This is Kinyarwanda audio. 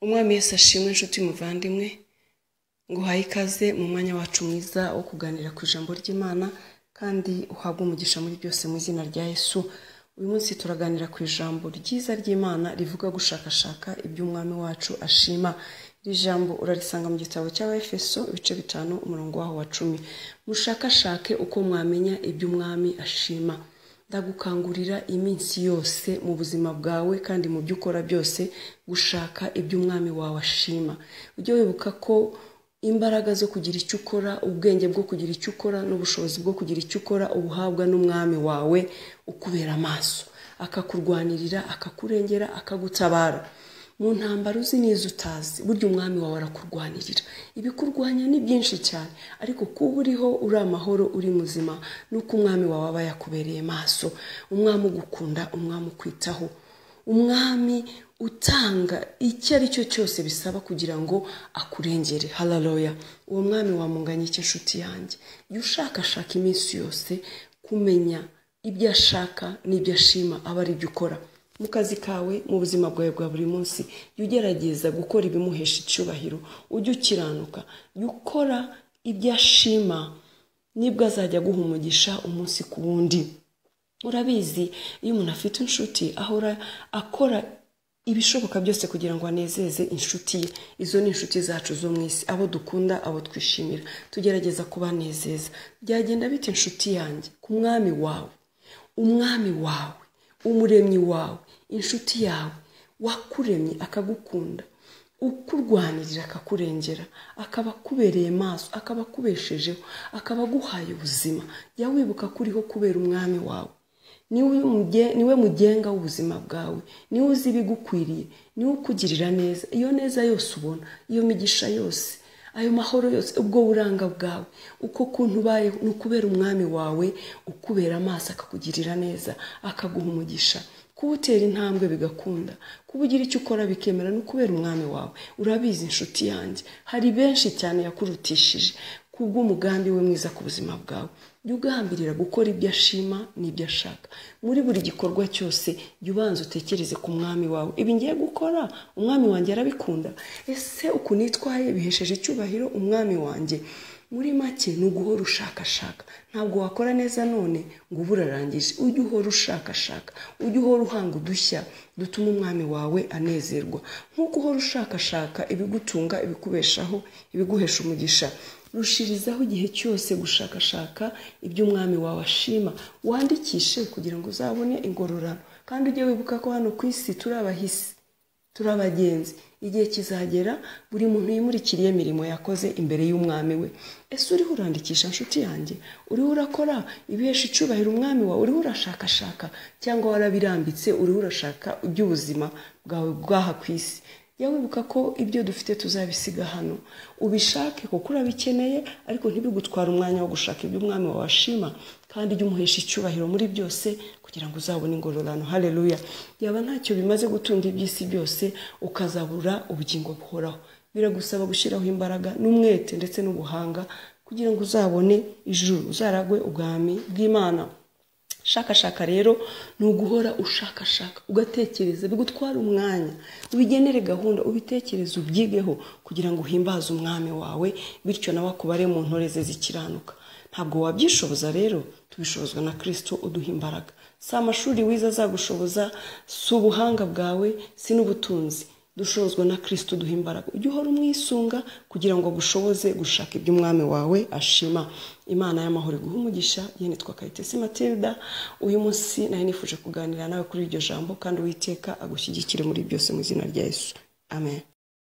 Umwami Yesu ashimwe inshuti muvandimwe, nguhaye ikaze mu mwanya wacu mwiza wo kuganira ku ijambo ry'Imana kandi uhabwe umugisha muri byose mu izina rya Yesu. Uyu munsi turaganira ku ijambo ryiza ry'Imana rivuga gushakashaka iby'umwami wacu ashima. Iri jambo urarisanga mu gitabo cy'Abefeso ibice 5 umurongo waho wa 10. Mushakashake uko mwamenya iby'umwami ashima. Ndagukangurira iminsi yose mu buzima bwawe kandi mu byo ukora byose gushaka iby'umwami wawe ashima. Ujye wibuka ko imbaraga zo kugira icyo ukora, ubwenge bwo kugira icyo ukora n'ubushobozi bwo kugira icyo ukora ubuhabwa n'umwami wawe ukubera amaso, akakurwanirira, akakurengera, akagutabara mu ntambaro uzi n'izo utazi. Burya umwami wawe arakurwanirira. Ibikurwanya ni byinshi cyane, ariko kuba uriho uri amahoro uri muzima nuko umwami wawe aba yakubereye maso. Umwami ugukunda, umwami ukwitaho, umwami utanga icyo ari cyo cyose bisaba kugira ngo akurengere. Haleluya! Uwo mwami wamunganye iki inshuti yanjye? Jya ushakashaka iminsi yose kumenya ibyo ashaka n'ibyo ashima aba ari byo ukora mu kazi kawe, mu buzima bwawe bwa buri munsi. Jya ugerageza gukora ibimuhesha icyubahiro, ujye ukiranuka, jya ukora ibyo ashima, nibwo azajya guha umugisha umunsi ku wundi. Urabizi iyo umuntu afite inshuti ahora akora ibishoboka byose kugira ngo anezeze inshuti ye. Izo ni inshuti zacu zo mu isi, abo dukunda, abo twishimira, tugerageza kubanezeza. Byagenda bite inshuti yanjye ku mwami wawe, umwami wawe, umuremyi wawe, inshuti yawe wakuremye akagukunda, ukurwanirira, akakurengera, akaba akubereye maso, akaba akubeshejeho, akaba aguhaye ubuzima. Jya wibuka kuriho kubera umwami wawe. Niwe mugenga w'ubuzima bwawe, niwe uzi ibigukwiriye, niwe ukugirira neza. Iyo neza yose ubona, iyo migisha yose, ayo mahoro yose, ubwo buranga bwawe, uko kuntu ubaye, ni ukubera umwami wawe ukubera amaso, akakugirira neza, akaguha umugisha. Kuba utera intambwe bigakunda, kuba ugira icyo ukora bikemera, ni ukubera umwami wawe. Urabizi inshuti yanjye, hari benshi cyane yakurutishije kubw'umugambi we mwiza ku buzima bwawe. Jya ugambirira gukora ibyo ashima n'ibyo ashaka. Muri buri gikorwa cyose jya ubanza utekereze ku mwami wawe. Ibi ngiye gukora umwami wanjye arabikunda? Ese uku nitwaye bihesheje icyubahiro umwami wanjye? Muri make ni uguhora ushakashaka. Ntabwo wakora neza none ngo ube urarangije. Ujye uhora ushakashaka, ujye uhora uhanga udushya dutuma umwami wawe anezerwa. Nk'uko uhora ushakashaka ibigutunga, ibikubeshaho, ibiguhesha umugisha, rushirizaho igihe cyose gushakashaka iby'umwami wawe ashima. Wandikishe kugira ngo uzabone ingororano. Kandi ujye wibuka ko hano ku isi turi abahisi, turi abagenzi. Igihe kizagera buri muntu yimurikiriye imirimo yakoze imbere y'umwami we. Ese uriho urandikisha inshuti yanjye? Uriho urakora ibihesha icyubahiro umwami wawe? Uriho urashakashaka cyangwa warabirambitse uriho urashaka iby'ubuzima bwawe bwaha ku isi? Jya wibuka ko ibyo dufite tuzabisiga hano. Ubishake kuko urabikeneye, ariko ntibigutwara umwanya wo gushaka iby'umwami wawe ashima, kandi jya umuhesha icyubahiro muri byose kugira ngo uzabone ingororano. Haleluya! Yaba ntacyo bimaze gutunga iby'isi byose ukazabura ubugingo buhoraho, biragusaba gushyiraho imbaraga n'umwete ndetse n'ubuhanga kugira ngo uzabone ijuru, uzaragwe ubwami bw'Imana. Shakashaka rero ni uguhora ushakashaka, ugatekereza, bigutwara umwanya, ubigenere gahunda, ubitekereze, ubyigeho kugira ngo uhimbaze umwami wawe, bityo nawe akubare mu ntore ze zikiranuka. Ntabwo wabyishoboza rero, tubishobozwa na Kristo uduha imbaraga. Si amashuri wize azagushoboza, si ubuhanga bwawe, si n'ubutunzi. Dushobozwa na Kristo uduha imbaraga. Ujye uhora umwisunga kugira ngo agushoboze gushaka iby'umwami wawe ashima. Imana y'amahoro iguhe umugisha. Nitwa Kayitesi Matilda. Uyu munsi nari nifuje kuganira nawe kuri iryo jambo, kandi Uwiteka agushyigikire muri byose mu izina rya Yesu. Amen.